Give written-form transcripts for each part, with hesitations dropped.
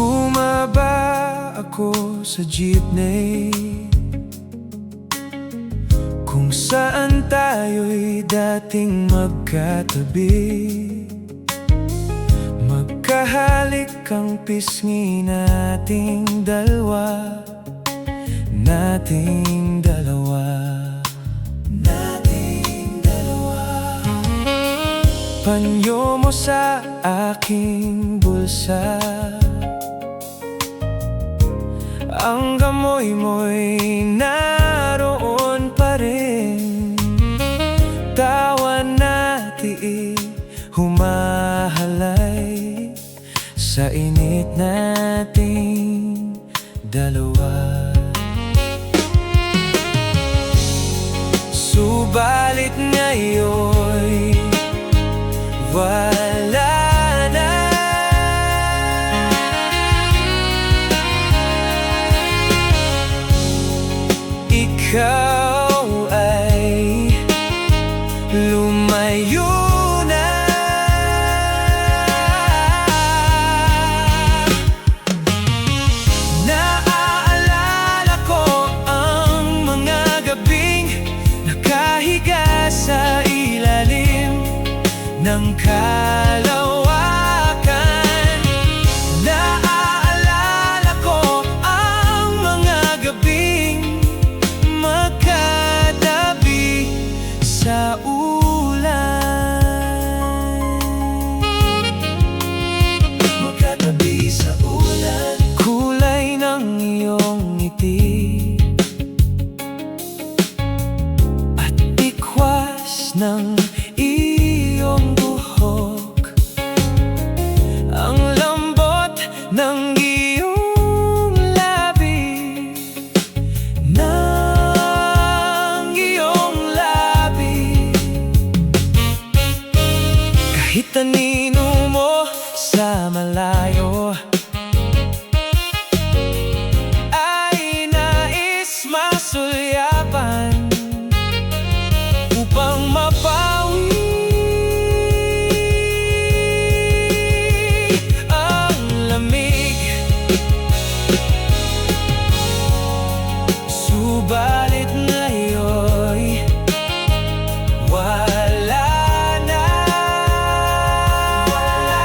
Bumaba ako sa jeepney kung saan tayo'y dating magkatabi. Magkahalik ang pisngi nating dalawa, nating dalawa, nating dalawa. Panyo mo sa aking bulsa, ang gamoy mo'y naroon pa rin. Tawa natin humahalay sa init nating dalawa. Subalit ngayon'y wala na. Ikaw ay lumayo na. Naaalala ko ang mga gabing nakahiga sa ilalim ng kalawakan. Naaalala ko ang mga gabing magkatabi sa ulan. Magkatabi sa ulan. Kulay ng iyong ngiti at ikwas ng iyong buhok, ang lambot ng iyong labi, ng iyong labi. Kahit anino mo sa malayo ay nais masulyapan upang mapawi ang lamig. Subalit ngayon'y wala na. Wala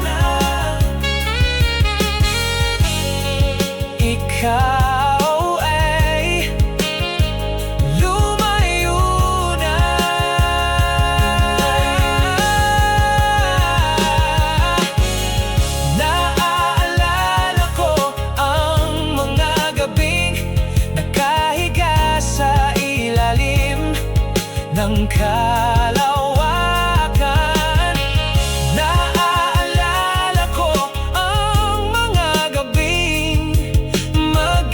na. Ikaw ay lumayo na. Naaalala ko ang mga gabing nakahiga sa ilalim ng kalawakan. Naaalala ko ang mga gabing magkatabi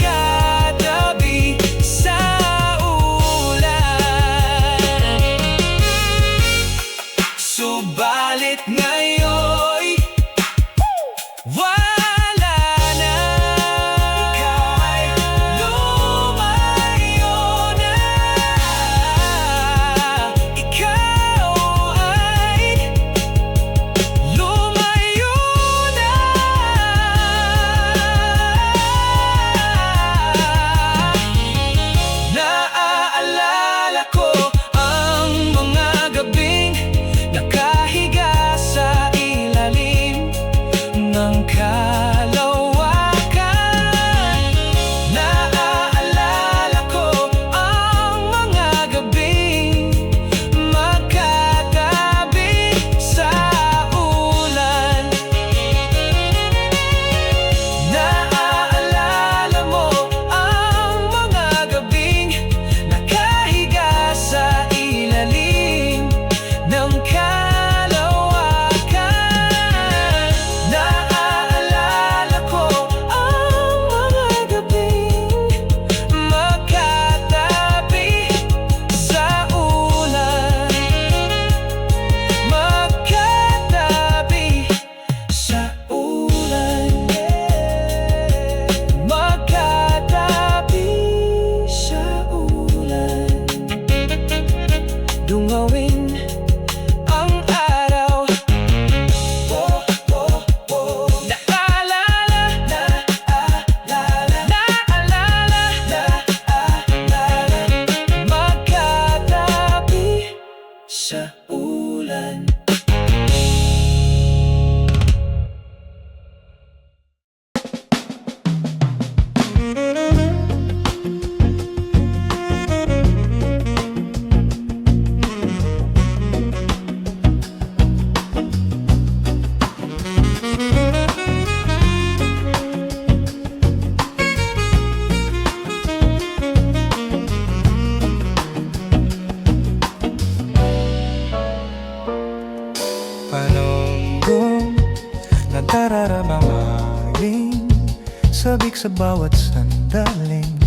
sabik sa bawat sandaling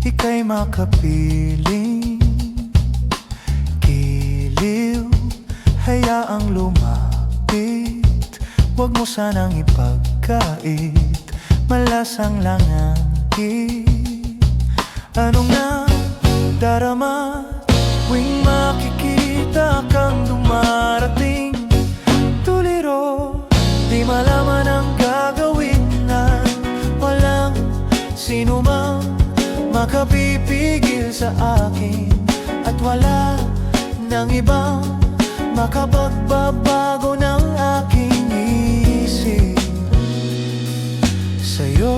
ika'y makapiling. Giliw, hayaang lumapit, huwag mo sanang ipagkait, malasang lang ang hit. Anong nadarama tuwing makikita kang dumarating? Tuliro, di malaman ang gagawin na walang sino mang makapipigil sa akin, at wala nang ibang makapagbabago ng aking isip. Sa'yo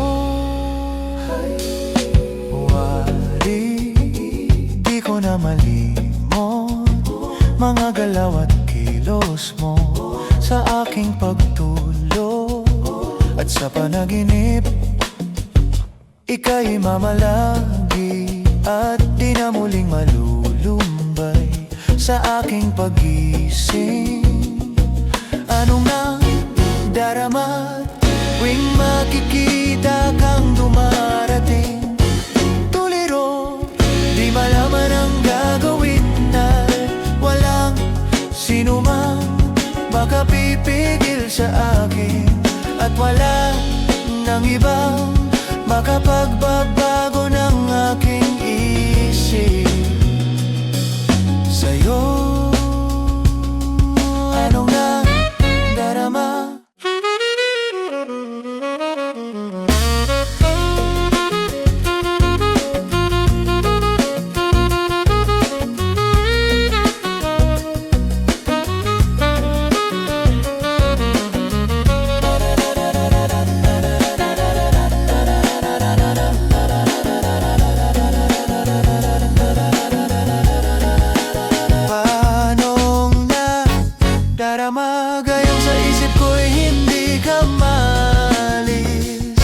wari, di ko na malimot mga galaw at kilos mo sa aking pagtulog at sa panaginip. Ika'y mamalagi at di na muling malulumbay sa aking pag-gising. Anong nadarama tuwing makikita kang dumarating? Tuliro, di malaman ang gagawin na walang sino mang makapipigil sa akin, at wala nang ibang makapagbabago ng aking isip. Sa'yo, anong nadarama? Gayong sa isip ko'y hindi ka malis.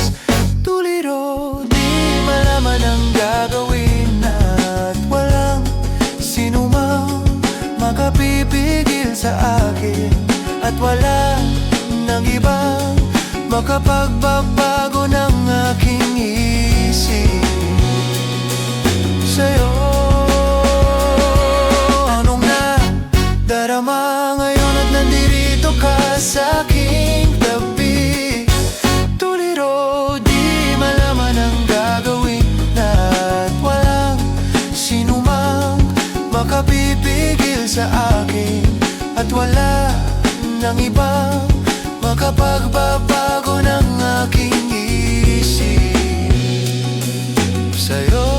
Tuliro, di malaman ang gagawin, at walang sino mang makapipigil sa akin, at wala nang ibang makapagbabago ng aking isip. Sa'yo, anong nadarama ngayon at nandirito ka sa aking tabi? Tuliro, di malaman ang gagawin, at walang sino mang makapipigil sa akin, at wala nang ibang makapagbabago ng aking isip. Sa'yo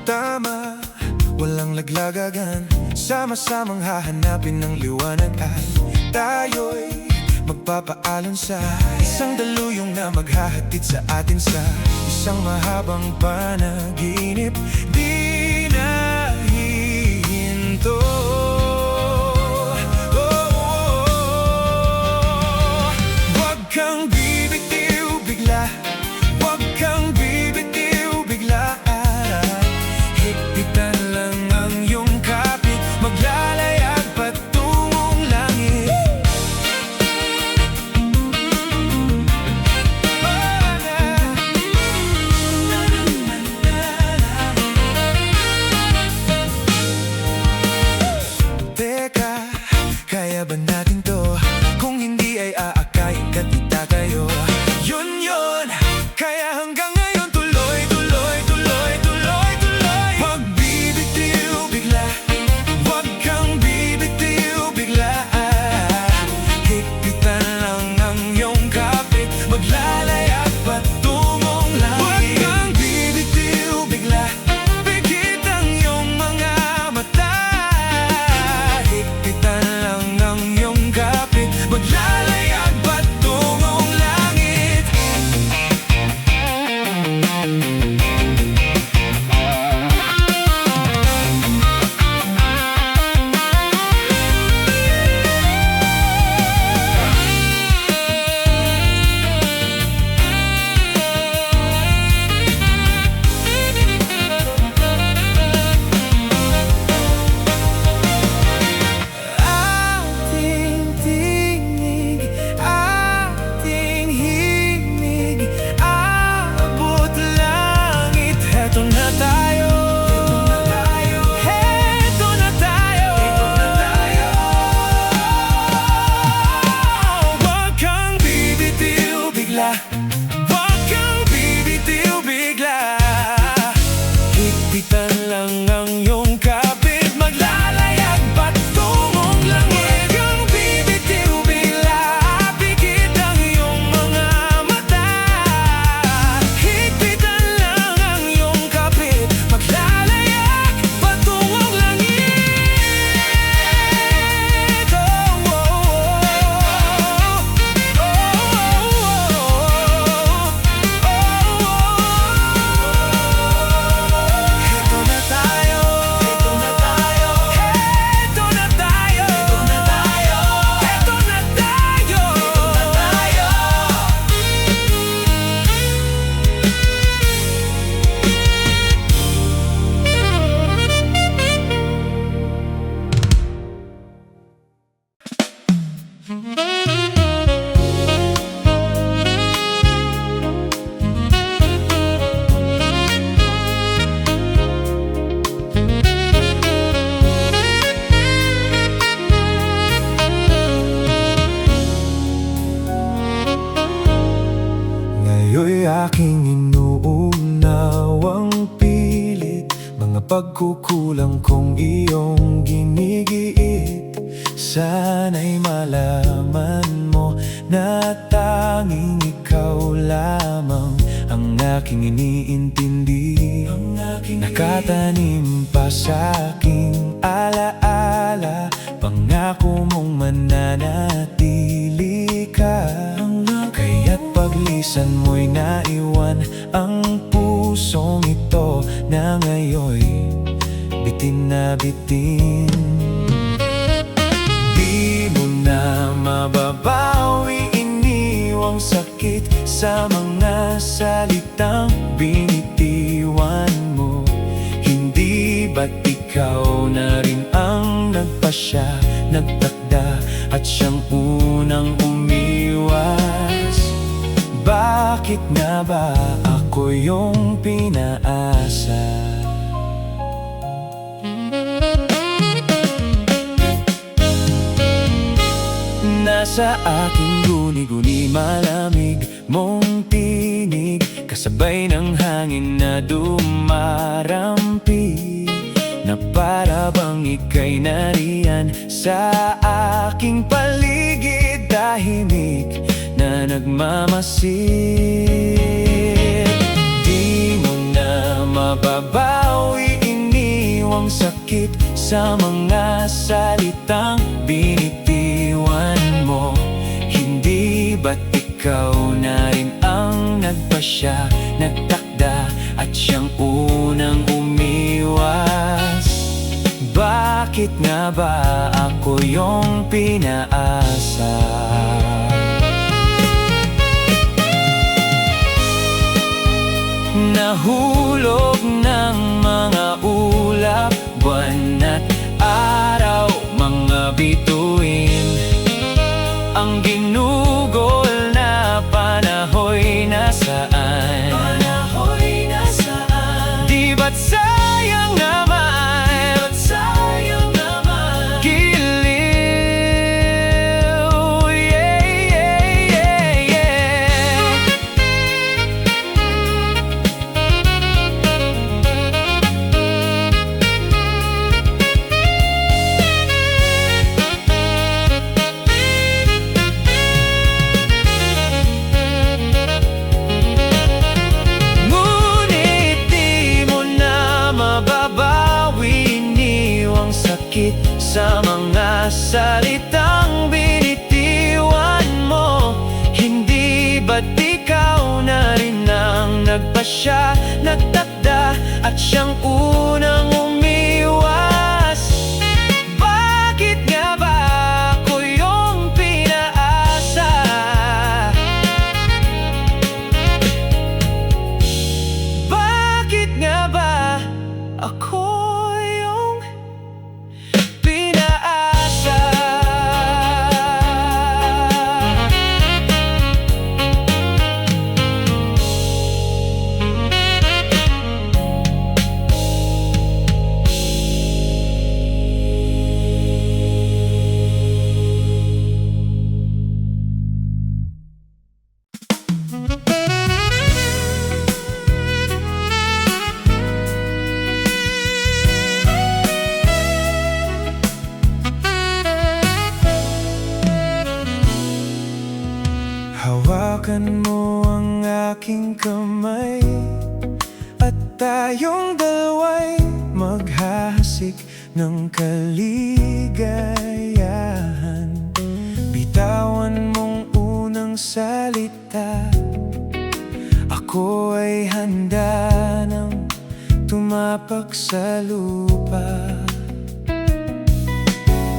tama, walang laglagagan, sama-samang hahanapin ng liwanag, at tayo'y magpapaalon sa isang daluyong na maghahatid sa atin sa isang mahabang panaginip. Di na hihinto. Huwag kang bibitiw bigla, huwag kang bibitiw bigla. Higpitan lang ang iyong kapit, maglalayag patungong langit. pagkukulang kong iyong ginigiit. Sana'y malaman mo na tanging ikaw lamang ang aking iniintindi. Nakatanim pa sa'king alaala, pangako mong mananatili ka. Kaya't paglisan mo'y naiwan ang pusong ito na ngayoy bitin na bitin. Di mo na mababawi, iniwang sakit sa mga salitang binitiwan mo. Hindi ba't ikaw na rin ang nagpasya, nagtakda at siyang unang umiwas? Bakit nga ba ako yung pinaasa? Nasa aking guni-guni malamig mong tinig, kasabay ng hangin na dumarampi, na para bang ika'y nariyan sa aking paligid, tahimik na nagmamasid. Di mo na mababawi, iniwang sakit sa mga salitang binitiwan mo. Hindi ba't ikaw na rin ang nagpasya, nagtakda at siyang unang umiwas? Bakit nga ba ako yung pinaasa? Nahulog ng mga ulap, buwan at araw, mga bituin, ang ginugol na panahoy nasaan? Di ba't sayang naman? Giliw, yeah, yeah, yeah, yeah. Ngunit di mo na mababawi, iniwang sakit sa mga salitang binitiwan mo. Hindi ba't ikaw na rin ang nagpasya, nagtakda at siyang unang umiwas? Bakit nga ba ako yung pinaasa? Bakit nga ba ako yung pinaasa? Hawakan mo ang aking kamay at tayong dalawa'y maghahasik ng kaligayahan. Bitawan mong unang salita, ako ay handa nang tumapak sa lupa.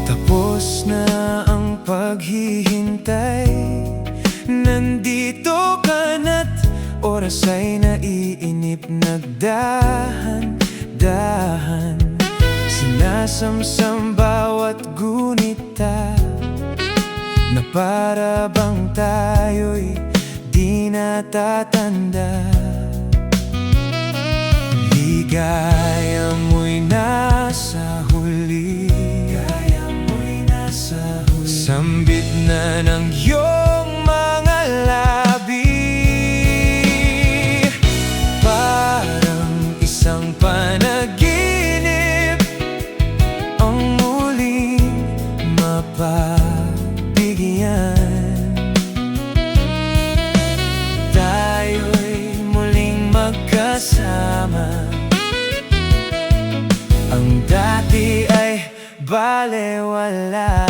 Tapos na ang paghihintay, nandito ka na't oras ay naiinip. Nagdahan-dahan, sinasamsam bawat gunita, na para bang tayo'y di natatanda. Ligaya mo'y nasa huli, sambit na ng iyong mga labi, parang isang panaginip. Ang dati ay balewala.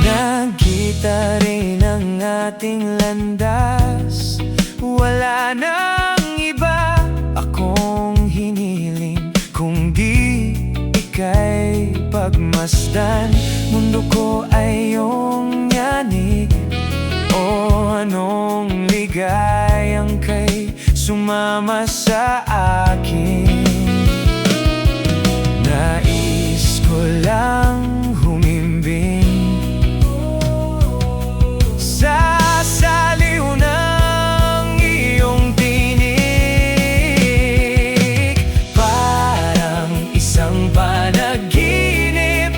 Nagkita rin ang ating landas, wala nang iba akong hiniling, kung di ika'y pagmasdan. Mundo ko ay iyong yanig, o anong ligayang kay sumama sa akin. Nais ko lang humimbing sa saliw ng iyong tinig, parang isang panaginip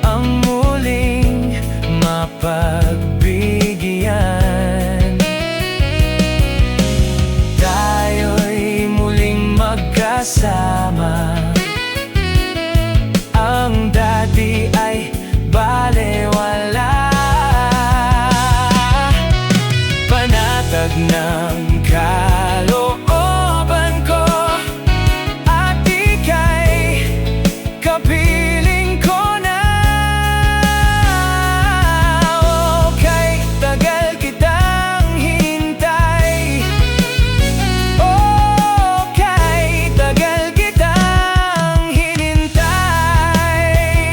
ang muling mapagbigyan. Tayo'y muling magkasama, ang dati ay balewala. Panatag ng kalooban ko at ika'y kapiling ko na. Okay, tagal kitang hintay. Okay, tagal kitang hinintay.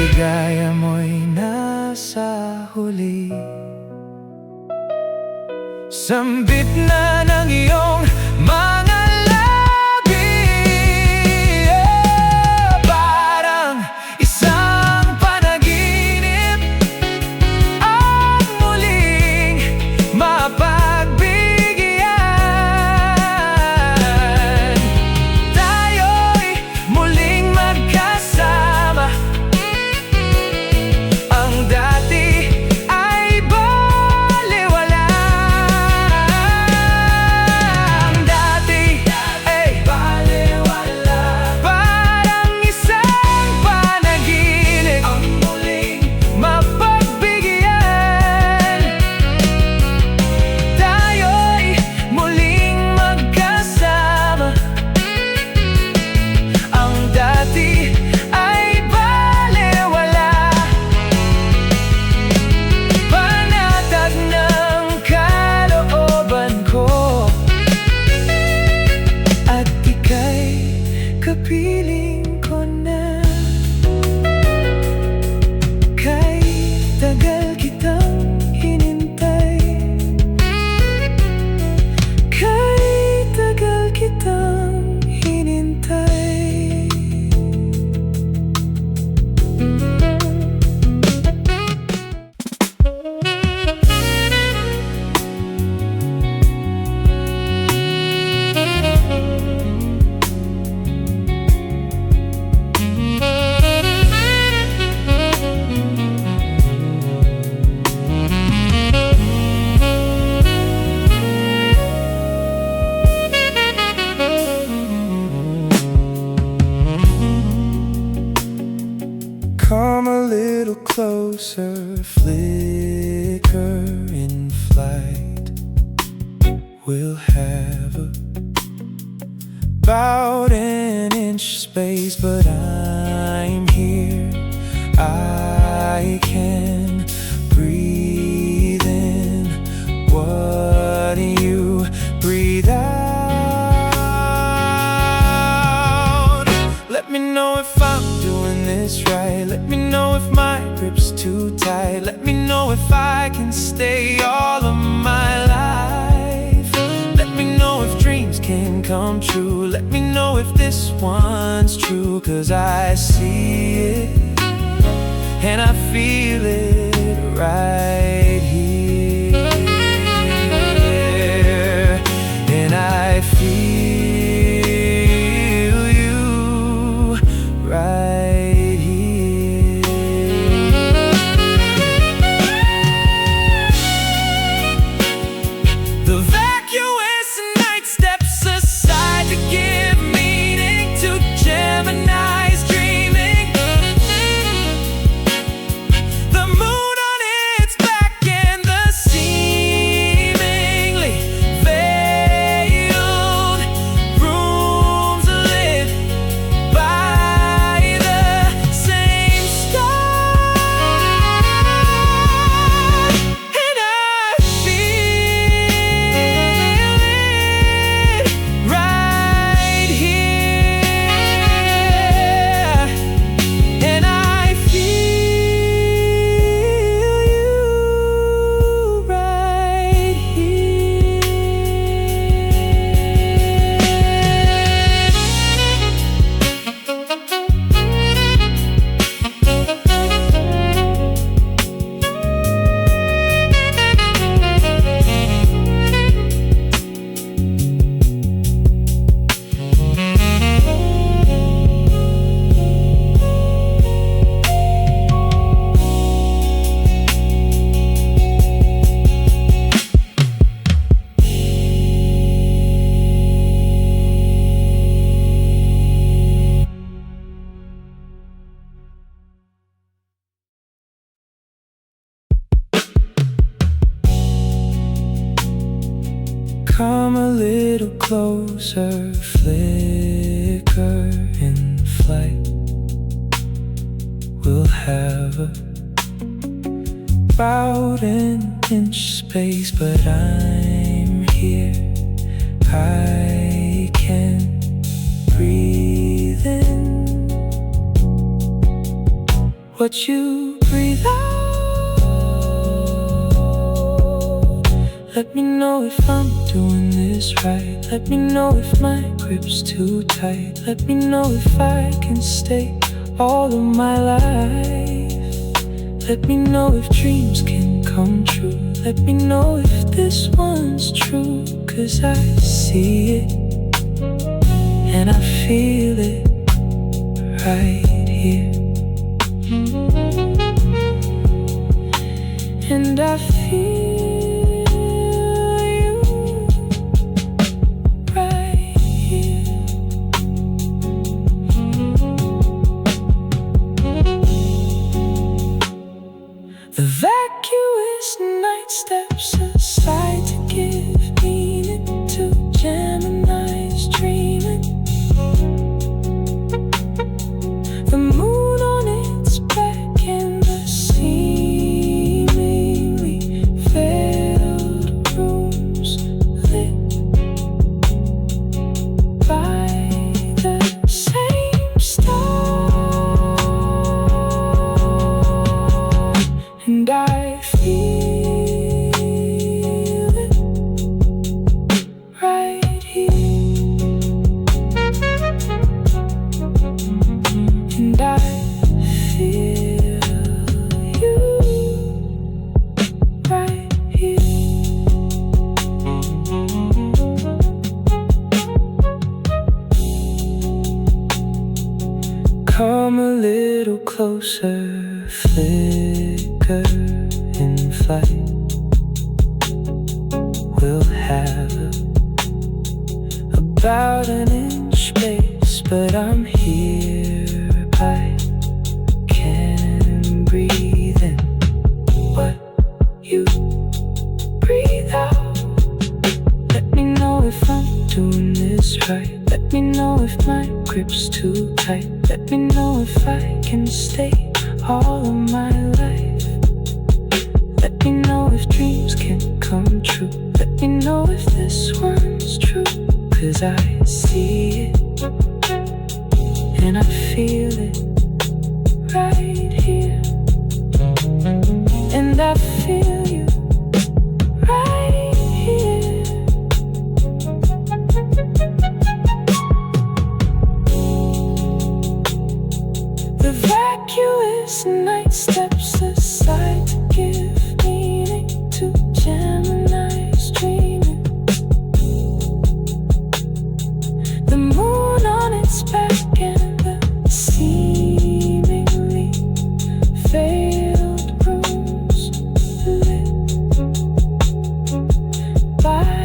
Ligaya mo'y nasa huli, sambit na ng iyong mga labi. Parang isang panaginip ang muling mapagbigyan. Tayo'y muling magkasama, ang dati ay balewala. Ang dati ay balewala, parang isang panaginip ang muling mapagbigyan. Tayo'y muling magkasama, ang dati ay balewala. Panatag ng kalooban ko at ika'y kapiling ko na. Kay tagal kitang hinintay, kay tagal kitang hinintay. Come a little closer, flicker in flight. We'll have about an inch space, but I'm here. I can breathe in what you breathe out. Let me know if I'm doing this right. Let me know if my grip's too tight. Let me know if I can stay all of my life. Let me know if dreams can come true. Let me know if this one's true, 'cause I see it and I feel it right here. And I feel you right here. little closer, flicker in flight. We'll have about an inch space, but I'm here. I can breathe in what you breathe out. Let me know if I'm doing this right. Let me know if my grip's too tight. Let me know if I can stay all of my life. Let me know if dreams can come true. Let me know if this one's true. 'Cause I see it and I feel it right here. And I feel you right here. The vacuous night steps aside to give meaning to Gemini's dreaming. The moon on its back and the seemingly filled rooms lit by the same star. And I feel it right here. And I feel you right here. Come a little closer, flicker in flight. We'll have about an inch space, but I'm here. I can breathe in what you breathe out. Let me know if I'm doing this right. Let me know if my grip's too tight. Let me know if I can stay all of my life. Let me know if dreams can come true. Let me know if this one's true. 'Cause I see it and I feel it right here. And I feel you right here. The vacuous night steps aside to give meaning to Gemini's dreaming. The moon on its back and the seemingly failed rooms lit by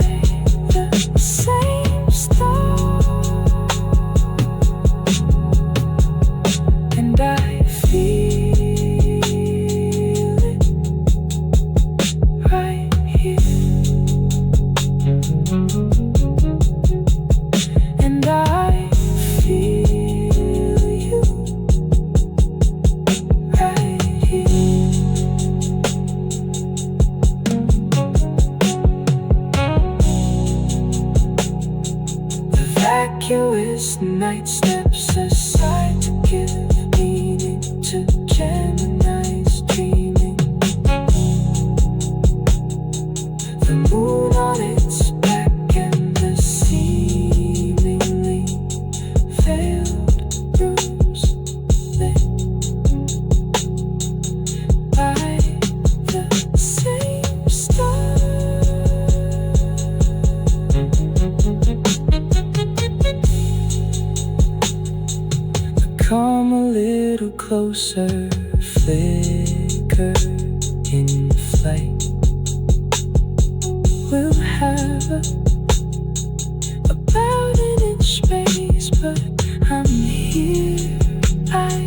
the same star. And I feel it right here. And I feel you right here. The vacuous night steps aside to give meaning to Gemini's dreaming. The moon on its back and the seemingly failed rooms lit by the same star. Come a little closer, flicker in flight. We'll have about an inch space, but I'm here. I